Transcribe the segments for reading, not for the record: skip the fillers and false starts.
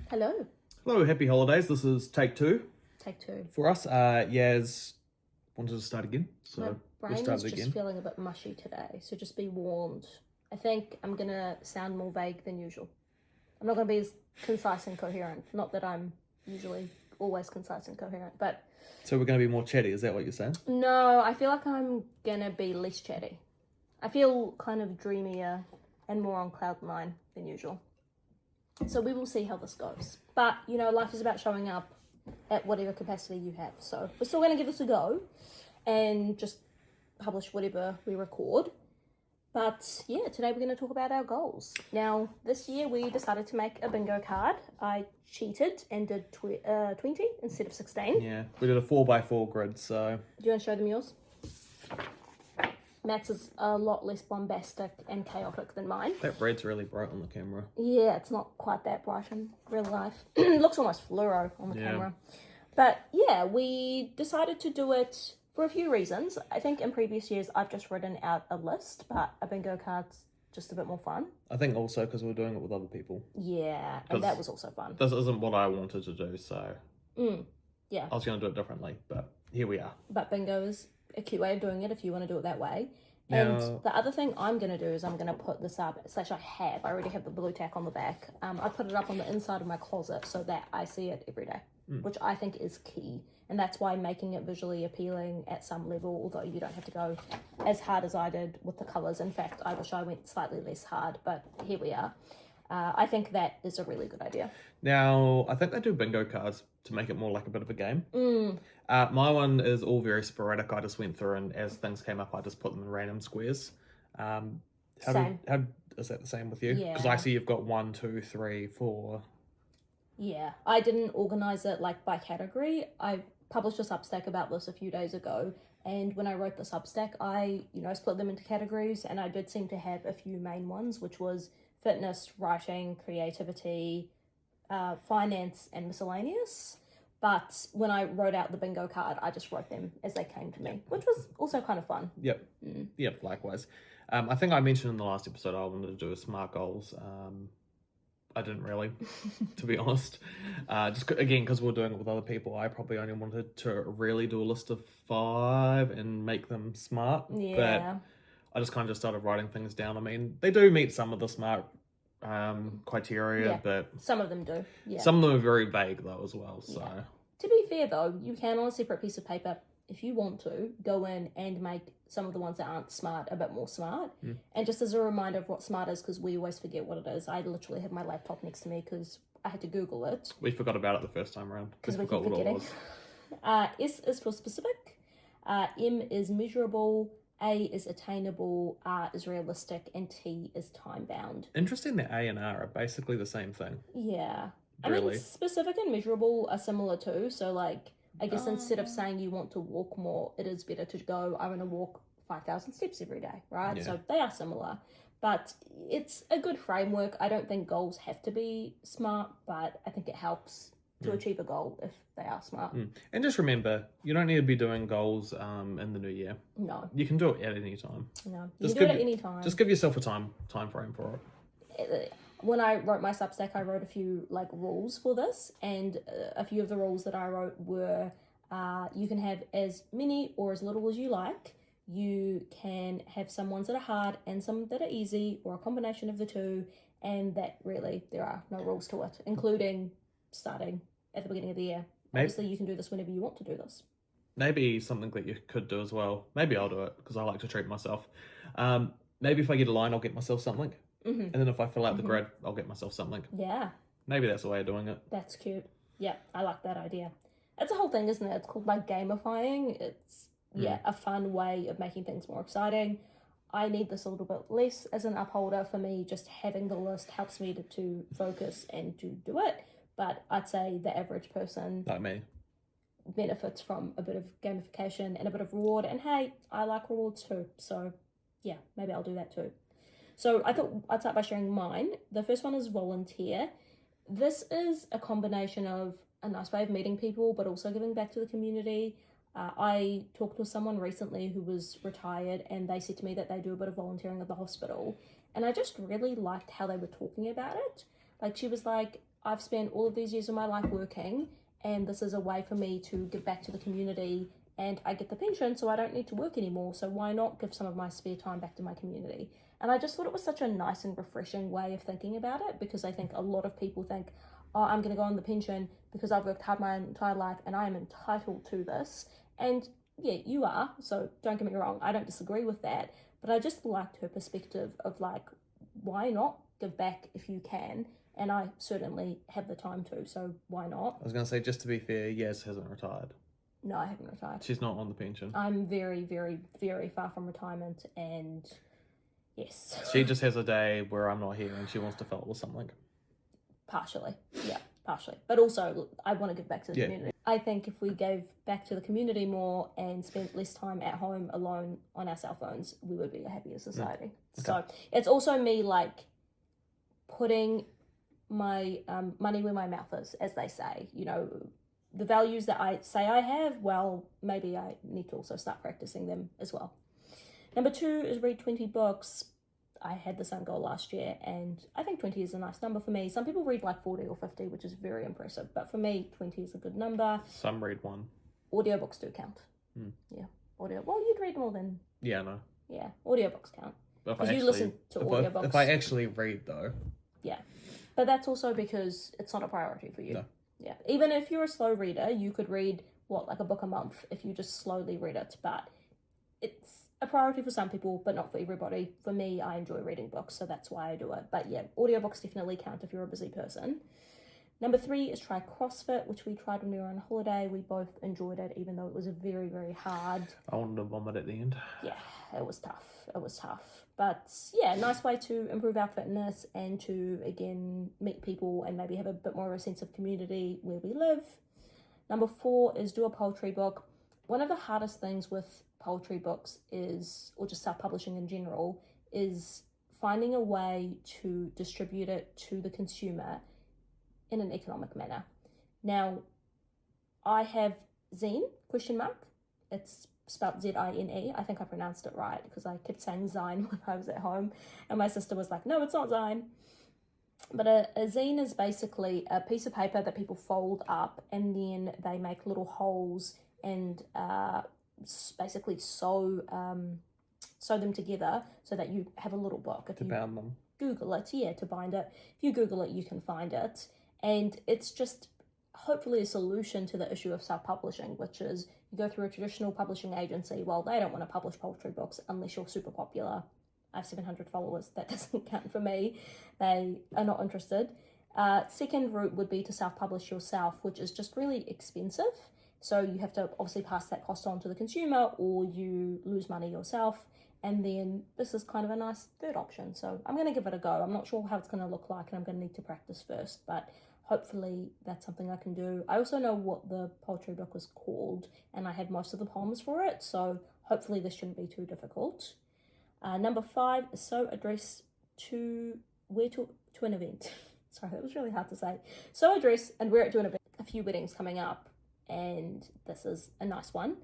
Hello. Hello, happy holidays. This is take two Take two. for us. Yaz wanted to start again, My so we brain is started just again. feeling a bit mushy today, so just be warned. I think I'm gonna sound more vague than usual. I'm not gonna be as concise and coherent. Not that I'm usually always concise and coherent, but So we're going to be more chatty. Is that what you're saying? no, I feel like I'm gonna be less chatty. I feel kind of dreamier and more on cloud nine than usual. So we will see how this goes. But, you know, life is about showing up at whatever capacity you have. So we're still going to give this a go and just publish whatever we record. But yeah, today we're going to talk about our goals. Now, this year we decided to make a bingo card. I cheated and did 20 instead of 16. Yeah, we did a 4x4 grid, so Do you want to show them yours? Matt's is a lot less bombastic and chaotic than mine. that red's really bright on the camera. Yeah, it's not quite that bright in real life. It looks almost fluoro on the Yeah. camera. But yeah, we decided to do it for a few reasons. I think in previous years I've just written out a list, but a bingo card's just a bit more fun. I think also because we're doing it with other people. Yeah, 'Cause and that was also fun. This isn't what I wanted to do, so Yeah, I was going to do it differently, but here we are. but bingo is a cute way of doing it if you want to do it that way. Now- And the other thing I'm going to do is I'm going to put this up, I already have the blue tack on the back. I put it up on the inside of my closet so that I see it every day, which I think is key. And that's why making it visually appealing at some level, although you don't have to go as hard as I did with the colours. In fact, I wish I went slightly less hard, but here we are. I think that is a really good idea. Now, I think they do bingo cards to make it more like a bit of a game. My one is all very sporadic. I just went through and as things came up, I just put them in random squares. Same. How is that the same with you? Because Yeah. I see you've got 1, 2, 3, 4. Yeah, I didn't organise it like by category. I published a Substack about this a few days ago, and when I wrote the Substack, I, split them into categories, and I did seem to have a few main ones, which was fitness, writing, creativity, finance, and miscellaneous. But when I wrote out the bingo card, I just wrote them as they came to me, which was also kind of fun. Yep. Yep, likewise. I think I mentioned in the last episode I wanted to do a SMART goals. I didn't really, to be honest. Again, because we're doing it with other people, I probably only wanted to really do a list of 5 and make them SMART. Yeah. But I just kind of just started writing things down. I mean, they do meet some of the SMART criteria, Yeah. but Some of them do, yeah. some of them are very vague though as well. So Yeah. To be fair though, you can on a separate piece of paper, if you want to, go in and make some of the ones that aren't smart a bit more smart. And just as a reminder of what smart is, because we always forget what it is, I literally have my laptop next to me because I had to Google it. we forgot about it the first time around. Because we forgot keep what it forgetting. was. S is for specific, M is measurable, A is attainable, R is realistic, and T is time bound. Interesting that A and R are basically the same thing. Yeah. I Really? mean, specific and measurable are similar too. So, like, I guess instead of saying you want to walk more, it is better to go, I want to walk 5,000 steps every day, right? Yeah. So they are similar. But it's a good framework. I don't think goals have to be smart, but I think it helps to achieve a goal if they are smart. And just remember, you don't need to be doing goals in the new year. No, You can do it at any time. no. You Just can do it give at it- any time. Just give yourself a time frame for it. When I wrote my Substack, I wrote a few like rules for this, and a few of the rules that I wrote were you can have as many or as little as you like. You can have some ones that are hard and some that are easy, or a combination of the two, and that really there are no rules to it, including starting at the beginning of the year. Maybe- Obviously, you can do this whenever you want to do this. Maybe something that you could do as well. Maybe I'll do it because I like to treat myself. Maybe if I get a line, I'll get myself something. And then if I fill out the grid, I'll get myself something. Yeah, Maybe that's the way of doing it. that's cute. Yeah, I like that idea. It's a whole thing, isn't it? It's called like gamifying. It's a fun way of making things more exciting. I need this a little bit less as an upholder. For me, just having the list helps me to focus and to do it. But I'd say the average person Like me. benefits from a bit of gamification and a bit of reward. And hey, I like rewards too. So yeah, maybe I'll do that too. So I thought I'd start by sharing mine. The first one is volunteer. This is a combination of a nice way of meeting people, but also giving back to the community. I talked with someone recently who was retired, and they said to me that they do a bit of volunteering at the hospital. And I just really liked how they were talking about it. Like, she was like, I've spent all of these years of my life working, and this is a way for me to give back to the community, and I get the pension, so I don't need to work anymore. So why not give some of my spare time back to my community? And I just thought it was such a nice and refreshing way of thinking about it, because I think a lot of people think, oh, I'm going to go on the pension because I've worked hard my entire life and I am entitled to this. And yeah, you are. So don't get me wrong, I don't disagree with that. But I just liked her perspective of like, why not give back if you can? And I certainly have the time to, so why not? I was going to say, just to be fair, Yaz hasn't retired. No, I haven't retired. She's not on the pension. I'm very, very, very far from retirement, and yes. She just has a day where I'm not here and she wants to fill it with something. Partially, yeah, partially. But also, I want to give back to the community. I think if we gave back to the community more and spent less time at home alone on our cell phones, we would be a happier society. Okay. So it's also me like putting my money where my mouth is, as they say. You know, the values that I say I have, well, maybe I need to also start practicing them as well. Number 2 is read 20 books. I had the same goal last year, and I think 20 is a nice number for me. Some people read like 40 or 50, which is very impressive, but for me, 20 is a good number. Some read 1. Audiobooks do count. Yeah, well, you'd read more than... Yeah, no. Yeah, audiobooks count. Because you listen to audiobooks. If I actually read, though. Yeah, but that's also because it's not a priority for you. No. Yeah, even if you're a slow reader, you could read, like a book a month if you just slowly read it, but it's a priority for some people, but not for everybody. For me, I enjoy reading books, so that's why I do it. But yeah, audiobooks definitely count if you're a busy person. Number 3 is try CrossFit, which we tried when we were on holiday. We both enjoyed it, even though it was very, very hard. I wanted to vomit at the end. Yeah, it was tough. But yeah, nice way to improve our fitness and to, again, meet people and maybe have a bit more of a sense of community where we live. Number 4 is do a poetry book. One of the hardest things with poetry books is, or just self-publishing in general, is finding a way to distribute it to the consumer in an economic manner. Now, I have Zine, ? It's spelled Z-I-N-E. I think I pronounced it right because I kept saying Zine when I was at home, and my sister was like, no, it's not Zine. But a zine is basically a piece of paper that people fold up, and then they make little holes and basically sew them together so that you have a little book. To bound them. Google it, to bind it. If you Google it, you can find it. And it's just hopefully a solution to the issue of self-publishing, which is you go through a traditional publishing agency. Well, they don't want to publish poetry books unless you're super popular. I have 700 followers. That doesn't count for me. They are not interested. Second route would be to self-publish yourself, which is just really expensive. So you have to obviously pass that cost on to the consumer, or you lose money yourself. And then this is kind of a nice third option. So I'm going to give it a go. I'm not sure how it's going to look like, and I'm going to need to practice first, but hopefully that's something I can do. I also know what the poetry book was called, and I had most of the poems for it, so hopefully this shouldn't be too difficult. Number 5 is sew a dress to an event. Sorry, that was really hard to say. Sew a dress and wear it to an event. A few weddings coming up, and this is a nice one.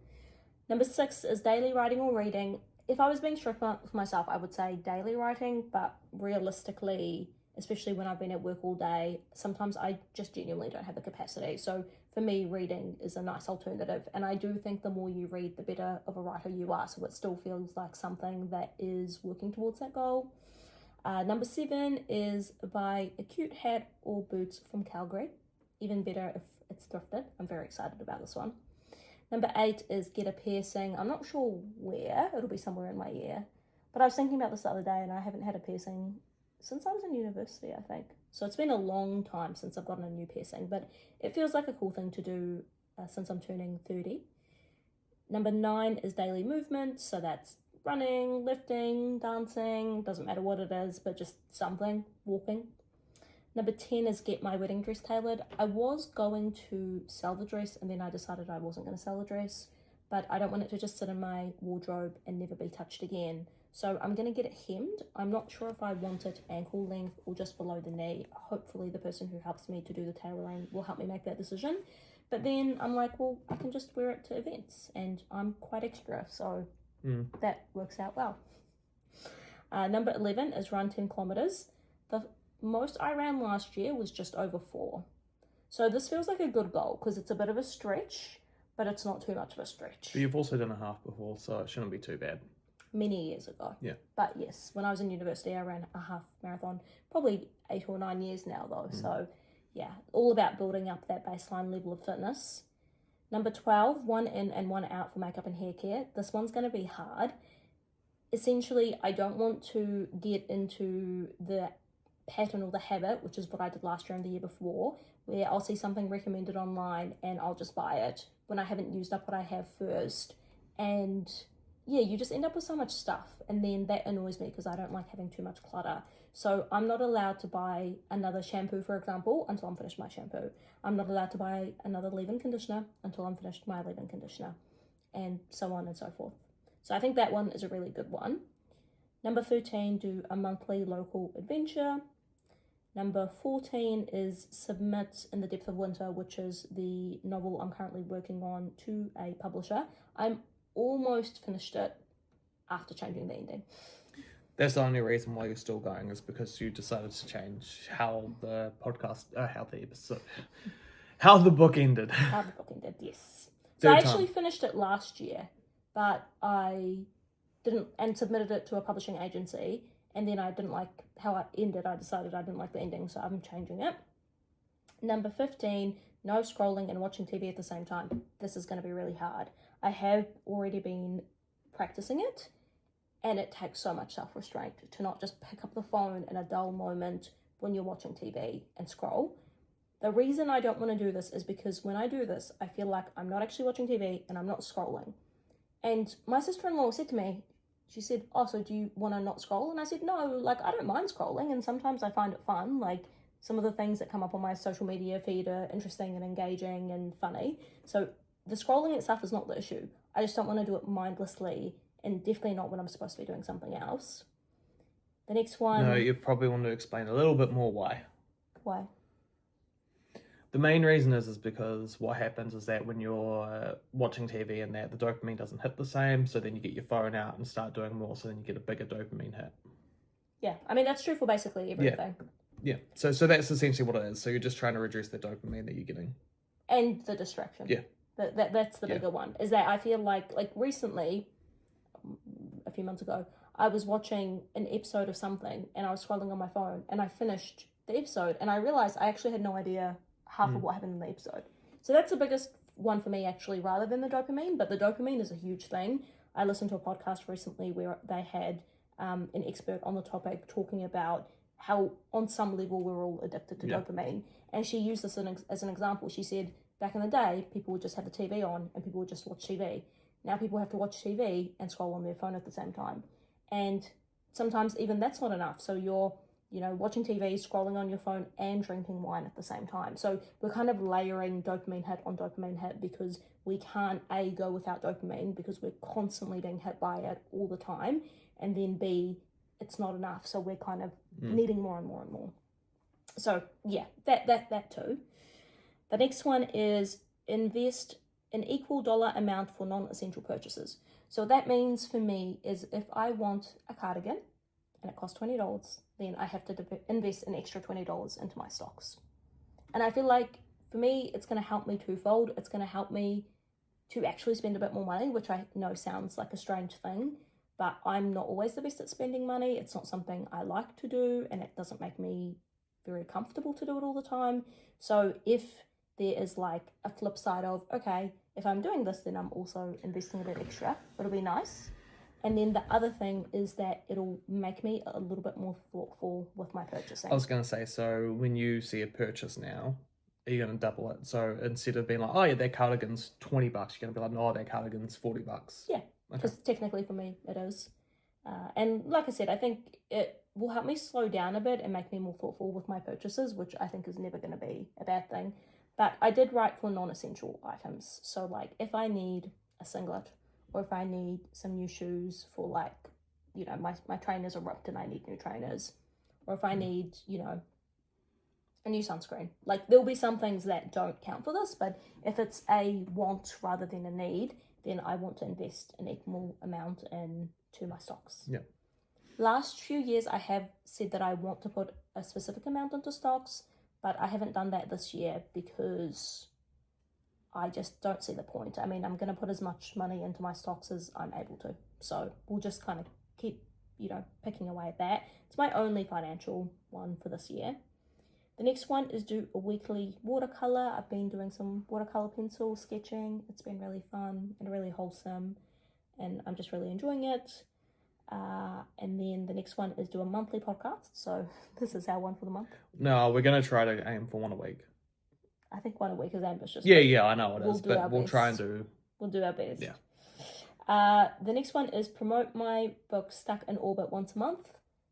Number 6 is daily writing or reading. If I was being strict with myself, I would say daily writing, but realistically, especially when I've been at work all day, sometimes I just genuinely don't have the capacity. So for me, reading is a nice alternative. And I do think the more you read, the better of a writer you are. So it still feels like something that is working towards that goal. Number 7 is buy a cute hat or boots from Calgary. Even better if it's thrifted. I'm very excited about this one. Number 8 is get a piercing. I'm not sure where. It'll be somewhere in my ear. But I was thinking about this the other day, and I haven't had a piercing since I was in university, I think. So it's been a long time since I've gotten a new piercing, but it feels like a cool thing to do since I'm turning 30. Number 9 is daily movement. So that's running, lifting, dancing, doesn't matter what it is, but just something, walking. Number 10 is get my wedding dress tailored. I was going to sell the dress, and then I decided I wasn't going to sell the dress, but I don't want it to just sit in my wardrobe and never be touched again. So I'm going to get it hemmed. I'm not sure if I want it ankle length or just below the knee. Hopefully the person who helps me to do the tailoring will help me make that decision. But then I'm like, well, I can just wear it to events, and I'm quite extra, so that works out well. Number 11 is run 10 kilometers. most I ran last year was just over 4. So this feels like a good goal because it's a bit of a stretch, but it's not too much of a stretch. But you've also done a half before, so it shouldn't be too bad. Many years ago. Yeah. But yes, when I was in university, I ran a half marathon, probably 8 or 9 years now though. So yeah, all about building up that baseline level of fitness. Number 12, 1 in and 1 out for makeup and hair care. This one's going to be hard. Essentially, I don't want to get into the pattern or the habit, which is what I did last year and the year before, where I'll see something recommended online and I'll just buy it when I haven't used up what I have first. And yeah, you just end up with so much stuff, and then that annoys me because I don't like having too much clutter. So I'm not allowed to buy another shampoo, for example, until I'm finished my shampoo. I'm not allowed to buy another leave-in conditioner until I'm finished my leave-in conditioner, and so on and so forth. So I think that one is a really good one. Number 13, do a monthly local adventure. Number 14 is Submit in the Depth of Winter, which is the novel I'm currently working on to a publisher. I'm almost finished it after changing the ending. That's the only reason why you're still going is because you decided to change how the podcast, how the book ended. How the book ended, yes. So Third I actually time. finished it last year, but I didn't, and submitted it to a publishing agency, and then I didn't like how it ended. I decided I didn't like the ending, so I'm changing it. Number 15, no scrolling and watching TV at the same time. This is going to be really hard. I have already been practicing it, and it takes so much self-restraint to not just pick up the phone in a dull moment when you're watching TV and scroll. The reason I don't want to do this is because when I do this, I feel like I'm not actually watching TV and I'm not scrolling. And my sister-in-law said to me, she said, oh, so do you want to not scroll? And I said, no, like, I don't mind scrolling, and sometimes I find it fun. Like, some of the things that come up on my social media feed are interesting and engaging and funny. So the scrolling itself is not the issue. I just don't want to do it mindlessly, and definitely not when I'm supposed to be doing something else. The next one... No, you probably want to explain a little bit more why. Why? The main reason is because what happens is that when you're watching TV and that, the dopamine doesn't hit the same, so then you get your phone out and start doing more, so then you get a bigger dopamine hit. Yeah, I mean, that's true for basically everything. Yeah, so that's essentially what it is. So you're just trying to reduce the dopamine that you're getting. And the distraction. Yeah. That's the bigger one, is that I feel like recently, a few months ago, I was watching an episode of something and I was scrolling on my phone and I finished the episode and I realized I actually had no idea half of what happened in the episode. So that's the biggest one for me actually, rather than the dopamine, but the dopamine is a huge thing. I listened to a podcast recently where they had an expert on the topic talking about how on some level we're all addicted to dopamine, and she used this as an example. She said back in the day people would just have the TV on and people would just watch TV. Now people have to watch TV and scroll on their phone at the same time, and sometimes even that's not enough. So you're watching TV, scrolling on your phone, and drinking wine at the same time. So we're kind of layering dopamine hit on dopamine hit because we can't A, go without dopamine because we're constantly being hit by it all the time, and then B, it's not enough. So we're kind of needing more and more and more. So yeah, that too. The next one is invest an equal dollar amount for non-essential purchases. So what that means for me is if I want a cardigan and it costs $20, then I have to invest an extra $20 into my stocks. And I feel like for me, it's going to help me twofold. It's going to help me to actually spend a bit more money, which I know sounds like a strange thing, but I'm not always the best at spending money. It's not something I like to do, and it doesn't make me very comfortable to do it all the time. So if there is like a flip side of, okay, if I'm doing this, then I'm also investing a bit extra, it'll be nice. And then the other thing is that it'll make me a little bit more thoughtful with my purchasing. I was going to say, so when you see a purchase now, are you going to double it? So instead of being like, oh yeah, that cardigan's $20, you're going to be like, no, that cardigan's $40. Yeah, because technically for me it is. And like I said, I think it will help me slow down a bit and make me more thoughtful with my purchases, which I think is never going to be a bad thing. But I did write for non-essential items. So like if I need a singlet, or if I need some new shoes for like, my trainers are ripped and I need new trainers. Or if I need, a new sunscreen. Like there'll be some things that don't count for this, but if it's a want rather than a need, then I want to invest an equal amount into my stocks. Yeah. Last few years, I have said that I want to put a specific amount into stocks, but I haven't done that this year because I just don't see the point. I mean, I'm going to put as much money into my stocks as I'm able to. So we'll just kind of keep, picking away at that. It's my only financial one for this year. The next one is do a weekly watercolor. I've been doing some watercolor pencil sketching. It's been really fun and really wholesome, and I'm just really enjoying it. And then the next one is do a monthly podcast. So this is our one for the month. No, we're going to try to aim for one a week. I think one a week is ambitious. Yeah, I know it we'll is, do but our we'll best. try and do... We'll do our best. Yeah. The next one is promote my book Stuck in Orbit once a month.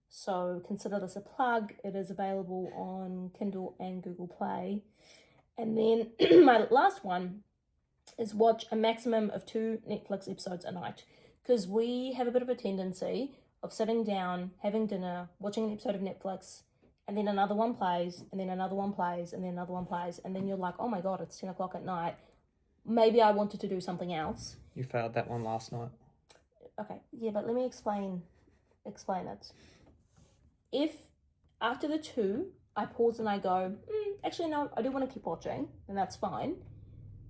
So consider this a plug. It is available on Kindle and Google Play. And then my last one is watch a maximum of 2 Netflix episodes a night. Because we have a bit of a tendency of sitting down, having dinner, watching an episode of Netflix, and then another one plays, and then another one plays, and then another one plays, and then you're like, oh my god, it's 10 o'clock at night. Maybe I wanted to do something else. You failed that one last night. Okay, yeah, but let me explain it. If after the 2, I pause and I go, actually no, I do want to keep watching, then that's fine.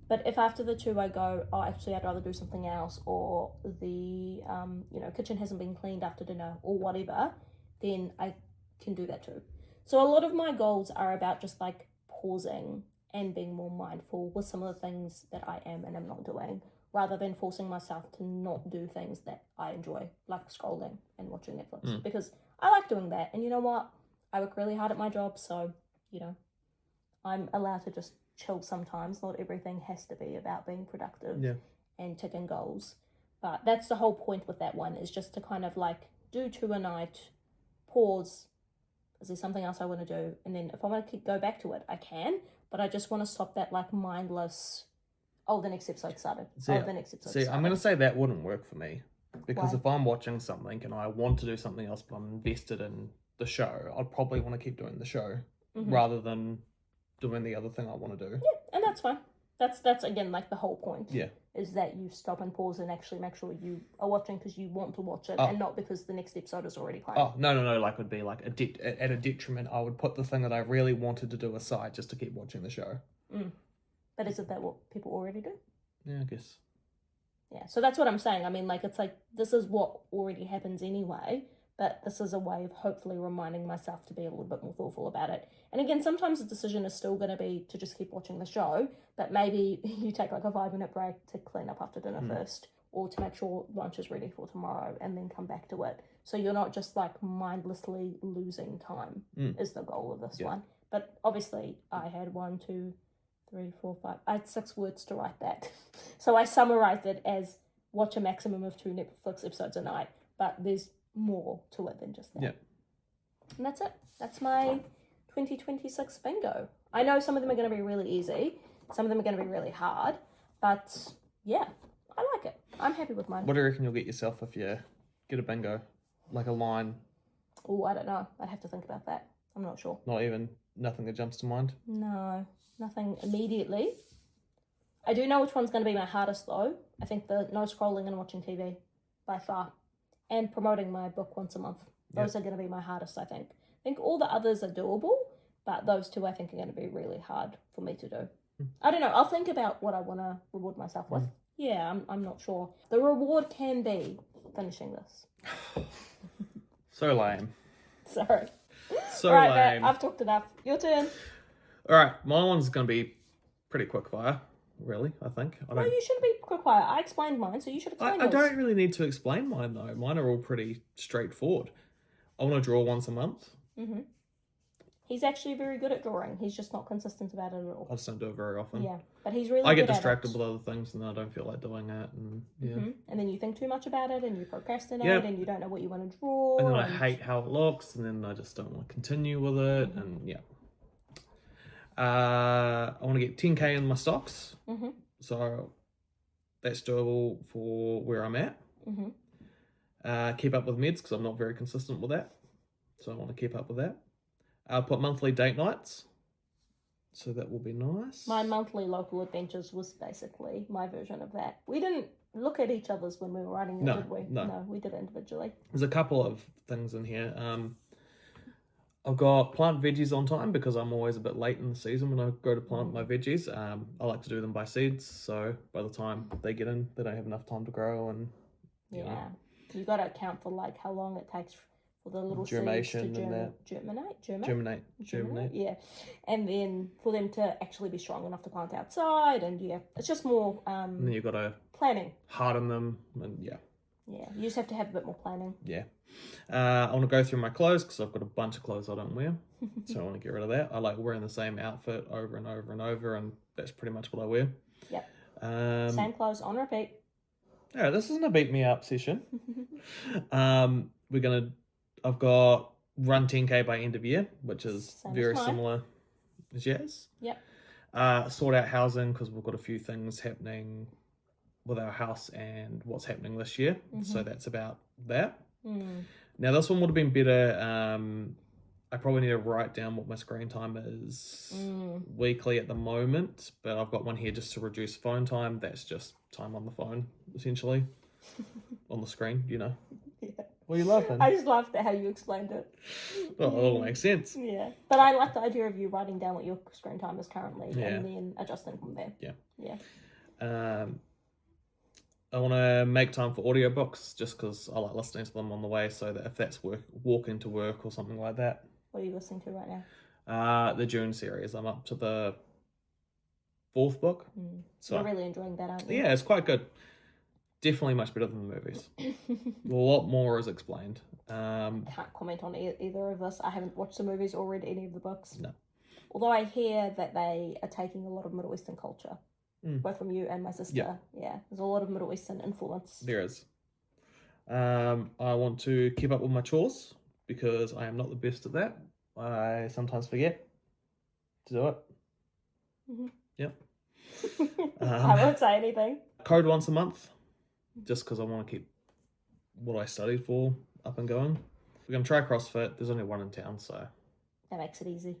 But if after the 2 I go, oh, actually I'd rather do something else, or the kitchen hasn't been cleaned after dinner, or whatever, then I can do that too. So a lot of my goals are about just like pausing and being more mindful with some of the things that I am and am not doing, rather than forcing myself to not do things that I enjoy, like scrolling and watching Netflix, because I like doing that. And you know what? I work really hard at my job, so, I'm allowed to just chill sometimes. Not everything has to be about being productive and ticking goals. But that's the whole point with that one, is just to kind of like do 2 a night, pause. Is there something else I want to do? And then if I want to go back to it, I can. But I just want to stop that like mindless, the next episode started. The next episode started. I'm going to say that wouldn't work for me. Because Why? if I'm watching something and I want to do something else, but I'm invested in the show, I'd probably want to keep doing the show rather than doing the other thing I want to do. Yeah, and that's fine. That's again like the whole point. Yeah. Is that you stop and pause and actually make sure you are watching because you want to watch it and not because the next episode is already playing. Oh, no. Like, it would be like at a detriment. I would put the thing that I really wanted to do aside just to keep watching the show. But isn't that what people already do? Yeah, I guess. Yeah, so that's what I'm saying. I mean, like, it's like, this is what already happens anyway, but this is a way of hopefully reminding myself to be a little bit more thoughtful about it. And again, sometimes the decision is still going to be to just keep watching the show, but maybe you take like a 5-minute break to clean up after dinner first, or to make sure lunch is ready for tomorrow, and then come back to it. So you're not just like mindlessly losing time is the goal of this one. But obviously I had 1, 2, 3, 4, 5. I had 6 words to write that. So I summarized it as watch a maximum of 2 Netflix episodes a night. But there's more to it than just that. Yeah. And that's it. That's my 2026 bingo. I know some of them are going to be really easy. Some of them are going to be really hard. But yeah, I like it. I'm happy with mine. What do you reckon you'll get yourself if you get a bingo? Like a line? Oh, I don't know. I'd have to think about that. I'm not sure. Nothing that jumps to mind? No, nothing immediately. I do know which one's going to be my hardest though. I think the no scrolling and watching TV by far. And promoting my book once a month. Those are going to be my hardest, I think. I think all the others are doable, but those 2 I think are going to be really hard for me to do. I don't know. I'll think about what I want to reward myself with. Yeah, I'm not sure. The reward can be finishing this. So lame. Sorry. So All right, lame. Matt, I've talked enough. Your turn. All right, my one's going to be pretty quick fire, really, I think. No, you shouldn't be quiet. I explained mine, so you should explain I yours. don't really need to explain mine, though. Mine are all pretty straightforward. I want to draw once a month. He's actually very good at drawing. He's just not consistent about it at all. I just don't do it very often. Yeah, but he's really I good get distracted at it. with other things and then I don't feel like doing it. And And then you think too much about it and you procrastinate Yep. and you don't know what you want to draw. And then I hate how it looks and then I just don't want to continue with it. And yeah. I want to get 10k in my stocks. So that's doable for where I'm at. Keep up with meds because I'm not very consistent with that. So I want to keep up with that. Put monthly date nights. So that will be nice. My monthly local adventures was basically my version of that. We didn't look at each other's when we were writing it, No, did we? no. No, we did it individually. There's a couple of things in here. I've got plant veggies on time because I'm always a bit late in the season when I go to plant my veggies. I like to do them by seeds, so by the time they get in, they don't have enough time to grow and you know, You got to account for like how long it takes for the little germination seeds to and that. Germinate. Yeah, and then for them to actually be strong enough to plant outside, and it's just more And then you've got to planning. harden them, and Yeah, you just have to have a bit more planning. Yeah. I want to go through my clothes because I've got a bunch of clothes I don't wear. So I want to get rid of that. I like wearing the same outfit over and over and over, and that's pretty much what I wear. Yep. Same clothes on repeat. Yeah, this isn't a beat me up session. I've got run 10K by end of year, which is Same very as mine. similar as yours. Yep. Sort out housing because we've got a few things happening with our house and what's happening this year. So that's about that. Now this one would have been better. I probably need to write down what my screen time is weekly at the moment, but I've got one here just to reduce phone time. That's just time on the phone, essentially, on the screen, you know. Yeah. What are you laughing? I just laughed at how you explained it. Well, it all makes sense. Yeah, but I like the idea of you writing down what your screen time is currently and then adjusting from there. Yeah. I want to make time for audiobooks just because I like listening to them on the way, so that if that's walking to work or something like that. What are you listening to right now? The Dune series. I'm up to the 4th book. So You're really enjoying that, aren't you? yeah, it's quite good. Definitely much better than the movies. A lot more is explained. Can't comment on either of us. I haven't watched the movies or read any of the books. No. Although I hear that they are taking a lot of Middle Eastern culture. Both from you and my sister. Yeah, there's a lot of Middle Eastern influence. There is. I want to keep up with my chores because I am not the best at that. I sometimes forget to do it. Yep. I won't say anything. Code once a month, just because I want to keep what I studied for up and going. We're going to try CrossFit. There's only one in town, so... That makes it easy.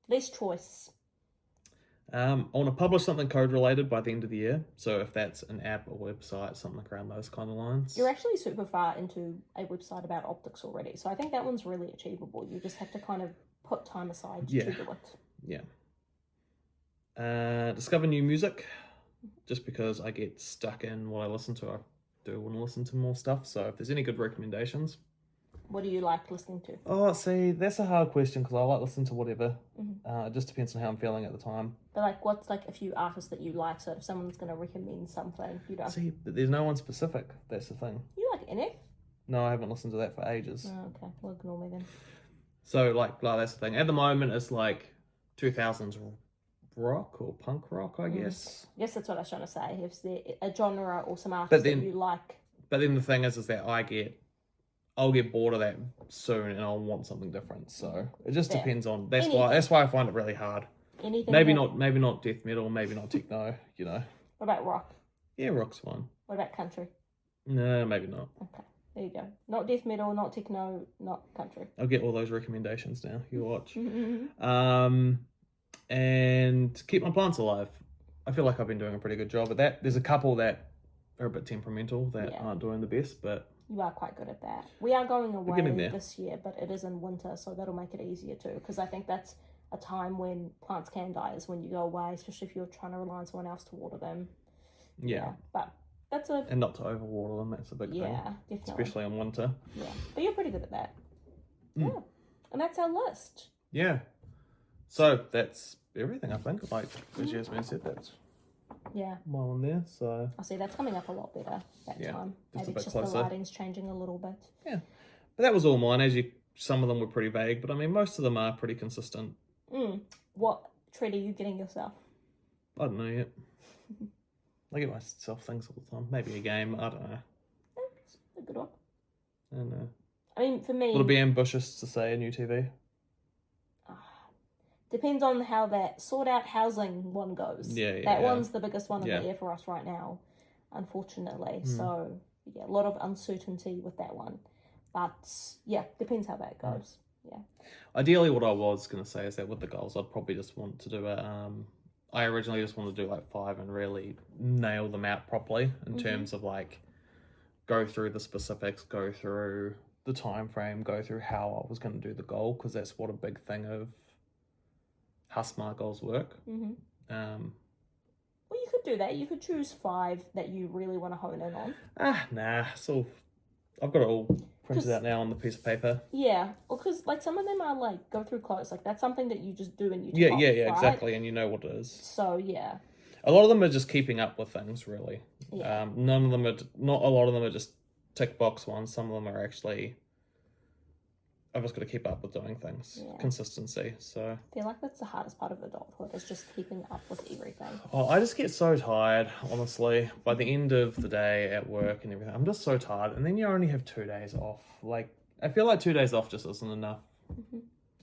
Less choice. I want to publish something code related by the end of the year. So if that's an app or website, something around those kind of lines. You're actually super far into a website about optics already. So I think that one's really achievable. You just have to kind of put time aside to do it. Yeah. Discover new music. Just because I get stuck in what I listen to. I do want to listen to more stuff. So if there's any good recommendations. What do you like listening to? Oh, see, that's a hard question because I like listening to whatever. It just depends on how I'm feeling at the time. But like, what's like a few artists that you like? So if someone's going to recommend something, you don't. See, but there's no one specific. That's the thing. You like NF? No, I haven't listened to that for ages. Oh, okay, well ignore me then. So like that's the thing. At the moment, it's like 2000s rock or punk rock, I guess. Yes, that's what I was trying to say. If there's a genre or some artist that you like. But then the thing is that I'll get bored of that soon and I'll want something different. So it just depends on. That's why I find it really hard. Anything. Maybe not death metal, maybe not techno. You know. What about rock? Yeah, rock's fine. What about country? No, maybe not. Okay, there you go. Not death metal, not techno, not country. I'll get all those recommendations now. You watch. And keep my plants alive. I feel like I've been doing a pretty good job at that. There's a couple that are a bit temperamental that aren't doing the best, but you are quite good at that. We are going away this year, but it is in winter, so that'll make it easier too. Because I think that's a time when plants can die, is when you go away, especially if you're trying to rely on someone else to water them. Yeah. But that's and not to overwater them. That's a big thing. Yeah, definitely. Especially in winter. Yeah, but you're pretty good at that. Yeah, and that's our list. Yeah. So that's everything, I think. Like as Jasmine said, that's one on there. So I see that's coming up a lot better that time. Maybe it's just closer. the lighting's changing a little bit. Yeah, but that was all mine. Some of them were pretty vague, but I mean most of them are pretty consistent. What treat are you getting yourself? I don't know yet. I get myself things all the time. Maybe a game. I don't know. That's a good one. I don't know. I mean, for me, would it be ambitious to say a new TV? Depends on how that sort out housing one goes. That one's the biggest one in the air for us right now, unfortunately. So, a lot of uncertainty with that one. But, depends how that goes. Yeah. Ideally, what I was going to say is that with the goals, I'd probably just want to do it. I originally just wanted to do like 5 and really nail them out properly in terms of like go through the specifics, go through the time frame, go through how I was going to do the goal, because that's what a big thing of how SMART goals work. Well, you could do that. You could choose 5 that you really want to hone in on. Nah. So I've got it all printed out now on the piece of paper. Yeah, well, because like some of them are like go through clothes, like that's something that you just do and you Yeah, tick yeah, off, right? exactly, and you know what it is. So yeah, A lot of them are just keeping up with things, really. Yeah. None of them are, not a lot of them are just tick box ones. Some of them are actually, I've just got to keep up with doing things. Yeah. Consistency. So I feel like that's the hardest part of adulthood is just keeping up with everything. I just get so tired, honestly. By the end of the day at work and everything, I'm just so tired. And then you only have 2 days off. Like, I feel like 2 days off just isn't enough.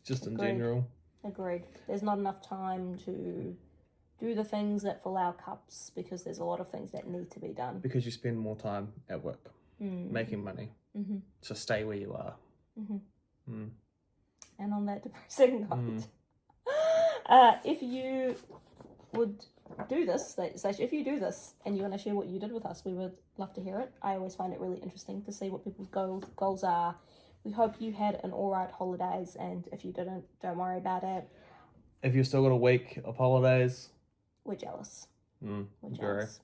Just in Agreed. general. Agreed. There's not enough time to do the things that fill our cups because there's a lot of things that need to be done. Because you spend more time at work, making money. So stay where you are. And on that depressing note, if you would do this, if you do this and you want to share what you did with us, we would love to hear it. I always find it really interesting to see what people's goals are. We hope you had an alright holidays, and if you didn't, don't worry about it. If you've still got a week of holidays, we're jealous. Very. Jealous.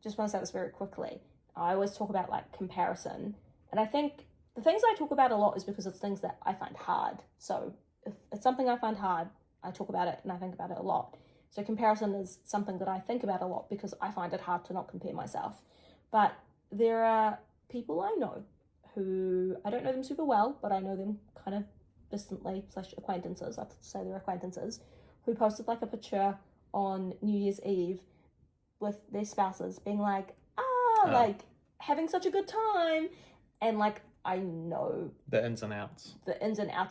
Just want to say this very quickly. I always talk about like comparison, and I think the things I talk about a lot is because it's things that I find hard. So if it's something I find hard, I talk about it and I think about it a lot. So comparison is something that I think about a lot because I find it hard to not compare myself. But there are people I know who, I don't know them super well, but I know them kind of distantly / acquaintances, I have to say they're acquaintances, who posted like a picture on New Year's Eve with their spouses being like, like having such a good time. And like, I know the ins and outs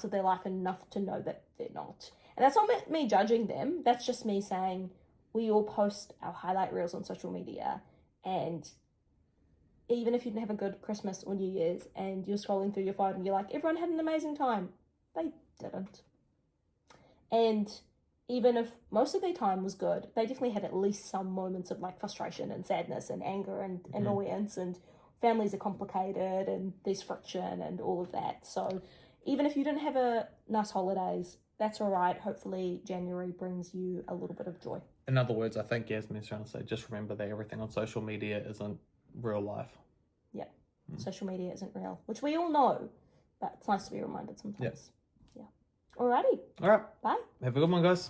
of their life enough to know that they're not. And that's not me judging them. That's just me saying we all post our highlight reels on social media. And even if you didn't have a good Christmas or New Year's and you're scrolling through your phone and you're like, everyone had an amazing time. They didn't. And even if most of their time was good, they definitely had at least some moments of like frustration and sadness and anger and annoyance, and families are complicated and there's friction and all of that. So even if you didn't have a nice holidays, that's all right. Hopefully January brings you a little bit of joy. In other words, I think Yasmin's trying to say, just remember that everything on social media isn't real life. Yeah. Social media isn't real, which we all know, but it's nice to be reminded sometimes. Yeah. Alrighty. All right. Bye. Have a good one, guys.